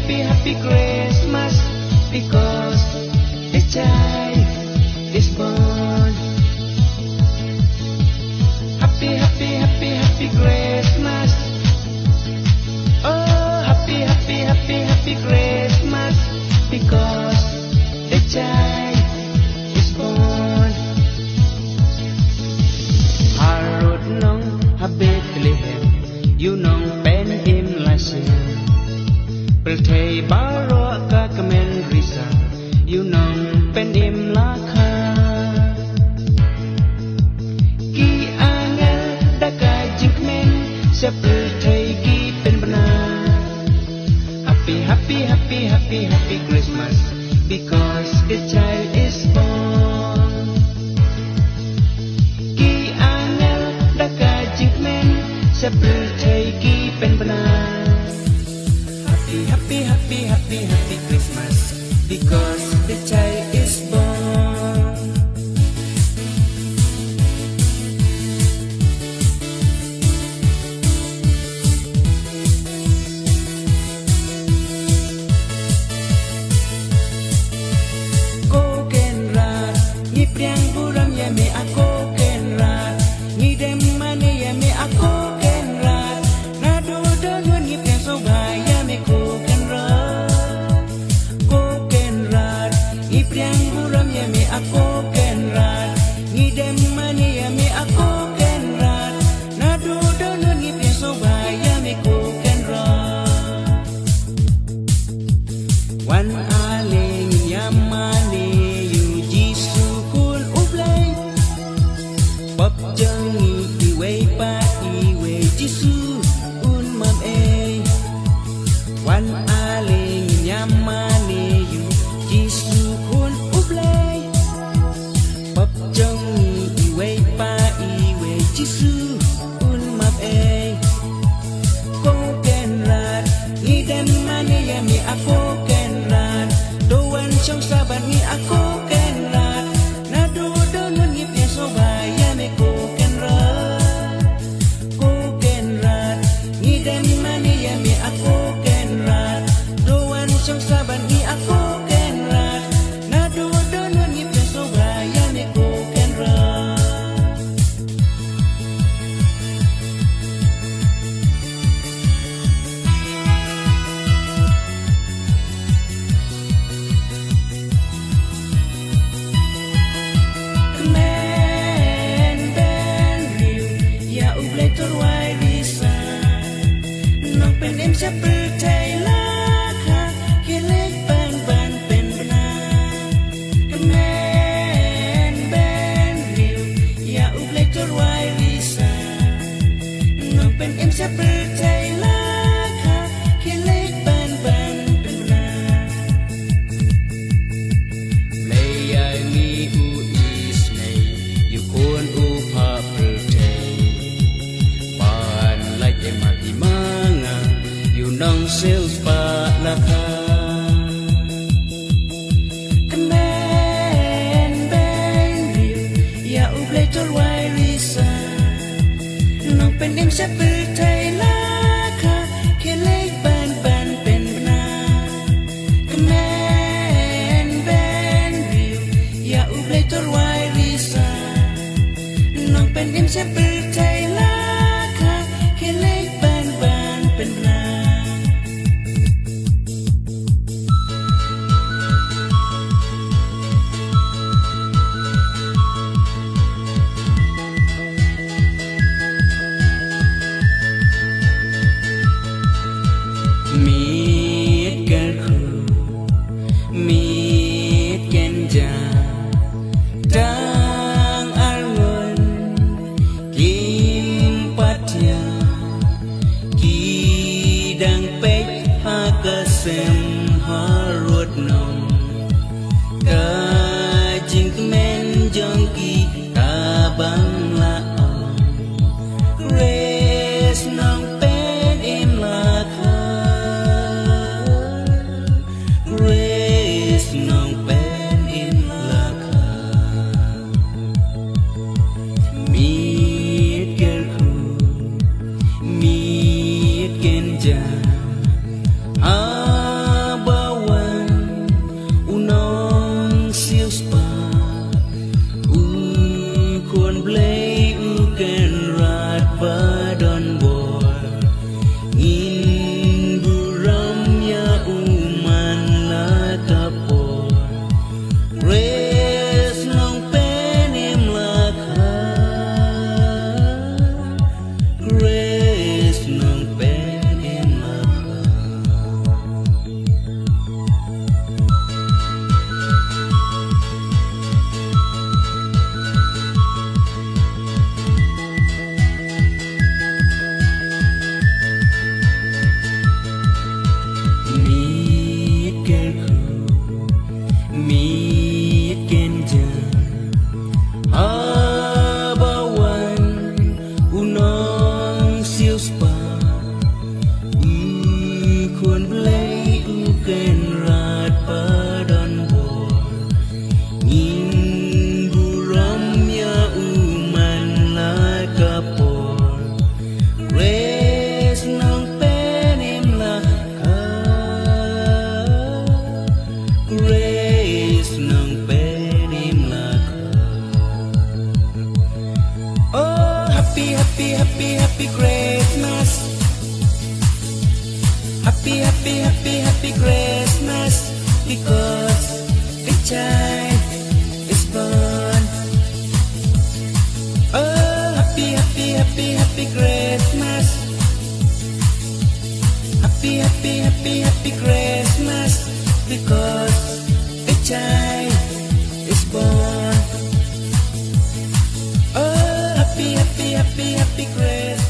happy, happy Christmas, because the child is born. Happy, happy, happy, happy Christmas. Oh, happy, happy, happy, happy Christmas, because the child is born. Harod nong ha Bethlehem, you nong pen im la sin. Pel thei baro ka kamen risa, you nong pen im la kha. Ki angel da ka jingmen sa pel thei ki pen bana. Happy, happy, happy, happy, happy Christmas, because the child is born. Ki angel da ka jingmen sa pel thei ki pen bana. Happy, happy, happy, happy, happy Christmas, because the child is born. Cô ken rat, ngi priang buram ya me ako ken rat, ngi dem mane ya me ako ken rat, na do do yun ngi priang so bhai ya me ko ken rat, ko ken rat, ngi priang buram ya me ako ken rat, ngi dem mane ya me ako ken rat, na do do yun ngi priang so bhai ya me ko ken rat. Wan aling yamane yu jisu kun ublay, pop jangi iwe pa iwe jisu un mam e. Wan aling yamane yu jisu kun ublay, pop jangi iwe pa iwe jisu un mam e. Ko ken rat, ni dem mane ya mi ako ken rat, doan trong saban ni ako ken rat, na do do nun ni pia so bhai ya me ko ken rat, ko ken rat, ni dem mane ya mi ako ken rat, doan trong saban ni ako ken rat, na do do nun ni pia so bhai ya me ko ken rat. Men ben riu ya ublay torway risa, nong pen em sa pel thei la kha, kelek ban ban pen bana. Men ben riu ya ublay torway risa, nong pen em sa pel thei la kha, kelek ban ban pen bana. Lay ai mi u is nay, you kun u pa pel thei, ban like em ma imanga, you nong sales pa la kha. Kamen ben riu ya ublay torway risa, nong pen em sa pel thei la kha, kelek ban ban pen bana. Kamen ben riu ya ublay torway risa, nong pen em sa pel thei la kha, kelek ban ban pen bana. Miết ken khu, miết ken ja, tang alun kim patya, ki dang pek ha kasem ha ruột nong, ka jing men jong ki ka bang la ong, res nong pen em la kha, res nong pen em la kha. Miết ken khu, miết ken ja, bukan rat padon bo Nhìn buram ya uman la kapor Grace nang penim la ka Grace nang penim la ka Oh happy happy happy happy Christmas Happy, happy, happy, happy Christmas Because the child is born Oh, happy, happy, happy, happy Christmas Happy, happy, happy, happy Christmas Because the child is born Oh, happy, happy, happy, happy Christmas